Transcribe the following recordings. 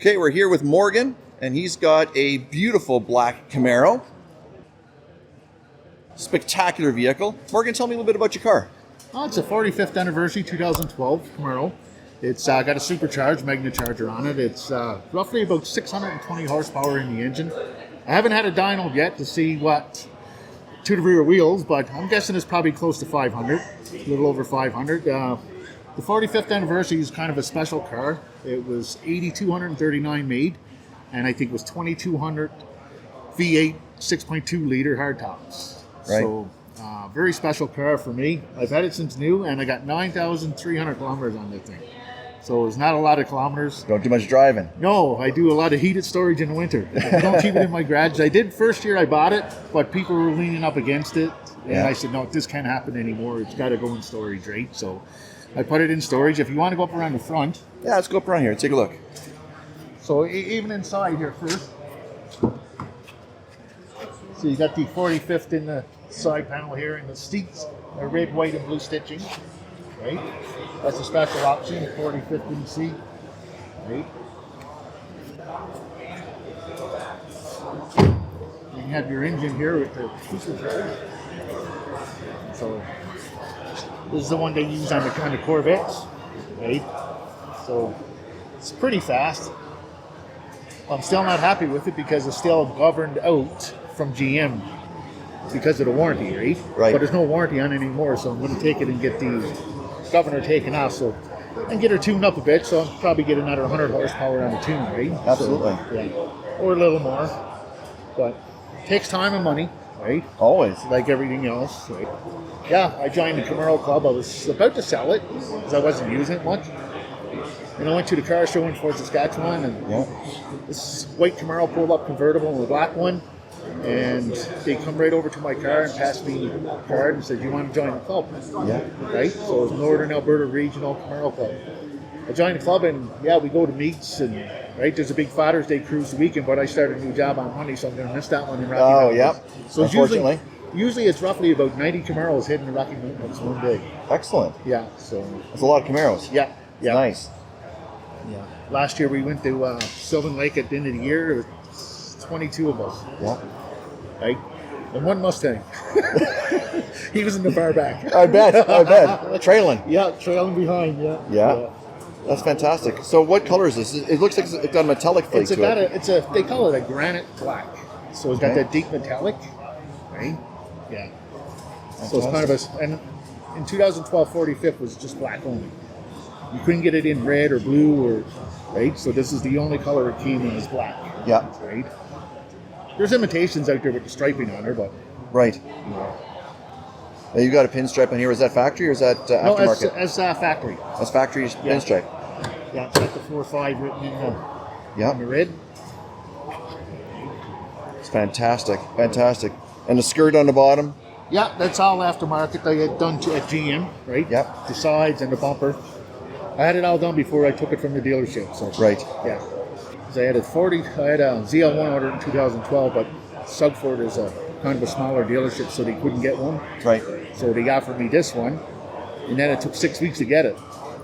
Okay, we're here with Morgan, and he's got a beautiful black Camaro. Spectacular vehicle. Morgan, tell me a little bit about your car. Oh, it's a 45th anniversary 2012 Camaro. It's got a supercharged magnacharger on it. It's roughly about 620 horsepower in the engine. I haven't had a dyno yet to see what to the rear wheels, but I'm guessing it's probably close to 500, a little over 500. The 45th anniversary is kind of a special car. It was 8,239 made, and I think it was 2,200 V8 6.2 liter hardtops. Right. So very special car for me. I've had it since new, and I got 9,300 kilometers on that thing. So it's not a lot of kilometers. Don't do much driving. No, I do a lot of heated storage in the winter. I don't keep it in my garage. I did first year I bought it, but people were leaning up against it. And I said, no, this can't happen anymore. It's got to go in storage, right? So I put it in storage. If you want to go up around the front. Yeah, let's go up around here. Take a look. So even inside here first. So you got the 45th in the side panel here, and the seats are red, white, and blue stitching. Right? That's a special option, the 45th in the seat. Right? You have your engine here with the supercharger. So this is the one they use on the Corvettes. Right? So it's pretty fast. I'm still not happy with it because it's still governed out from GM because of the warranty, right? Right. But there's no warranty on it anymore, so I'm going to take it and get the governor taken off, so and get her tuned up a bit. So I'll probably get another 100 horsepower on the tune, right? Absolutely. So, yeah, or a little more, but it takes time and money, right? Always. Like everything else, right? Yeah, I joined the Camaro Club. I was about to sell it because I wasn't using it much. And I went to the car show in Fort Saskatchewan, and this white Camaro pulled up convertible and a black one. And they come right over to my car and passed me a card and said, "You want to join the club?" Yeah. Right? So it's Northern Alberta Regional Camaro Club. I joined the club, and we go to meets, and right, there's a big Father's Day cruise the weekend, but I started a new job on Monday, so I'm going to miss that one in Rocky Mountains. Yeah. So it's unfortunately. usually it's roughly about 90 Camaros hitting the Rocky Mountains one day. Excellent. Yeah. So That's a lot of Camaros. yeah. Nice. Yeah. Last year we went to Sylvan Lake at the end of the year. There was 22 of us. Yeah. Right? And one Mustang. He was in the far back. I bet. Trailing. Yeah, trailing behind, Yeah. That's fantastic. So what color is this? It looks like it's got a metallic flake to it. They call it a granite black. So it's got that deep metallic, right? Yeah. So it's kind of and in 2012, 45th was just black only. You couldn't get it in red or blue right? So this is the only color it came in is black. Yeah. Right? There's imitations out there with the striping on her, but... Right. Yeah. Now you got a pinstripe on here. Is that factory or is that aftermarket? No, as factory. That's factory pinstripe. Yeah, it's got the 4.5 written in the red. It's fantastic. Fantastic. And the skirt on the bottom? Yeah, that's all aftermarket. I had done at GM, right? Yep. The sides and the bumper. I had it all done before I took it from the dealership. So right. Yeah. I had a ZL1 ordered in 2012, but Sugford is a kind of a smaller dealership, so they couldn't get one. Right. So they offered me this one, and then it took 6 weeks to get it.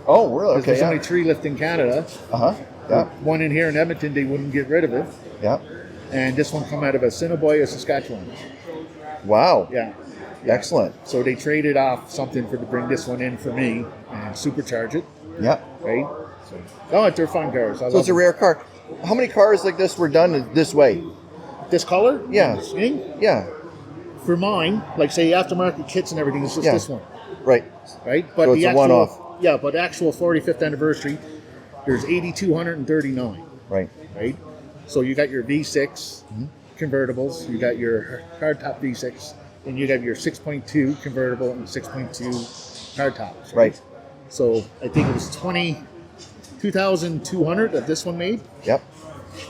Oh, really? Okay. There's only 3 left in Canada. Yeah. One in here in Edmonton, they wouldn't get rid of it. Yeah. And this one come out of Assiniboia, Saskatchewan. Wow. Yeah. Excellent. So they traded off something to bring this one in for me and supercharge it. Yeah. Right? So, they're fun cars. So it's a rare car. How many cars like this were done this way? This color? Yeah. Yeah. For mine, like say aftermarket kits and everything, it's just this one. Right. Right? But so it's a one-off. Yeah, but actual 45th anniversary, there's 8,239. Right. Right? So you got your V6 convertibles, you got your hardtop V6, and you got your 6.2 convertible and 6.2 hardtops. Right. So I think it was 2,200 that this one made. Yep.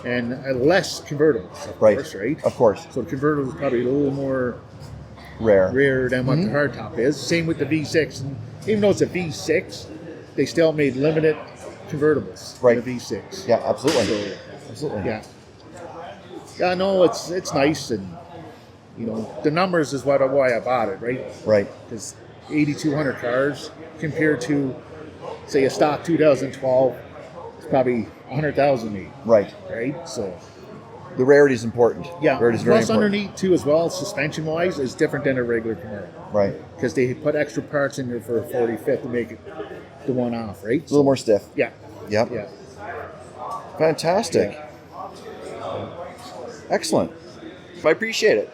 And less convertibles, of course, right? Of course. So the convertible is probably a little more rare than what the hardtop is. Same with the V6. And even though it's a V6, they still made limited convertibles. Right. In the V6. Yeah, absolutely. So, absolutely. Yeah. Yeah, no, it's nice, and the numbers is why I bought it, right? Right. Because 8,200 cars compared to, say, a stock 2012, it's probably 100,000 neat. Right. Right. So The rarity is important. yeah. Rarity is very Plus, important. underneath too as well, suspension wise, is different than a regular Camaro. Right. Because they put extra parts in there for a 45th to make it the one off, right? It's a little more stiff. Yeah. Yep. Yeah. Fantastic. Yeah. Excellent. I appreciate it.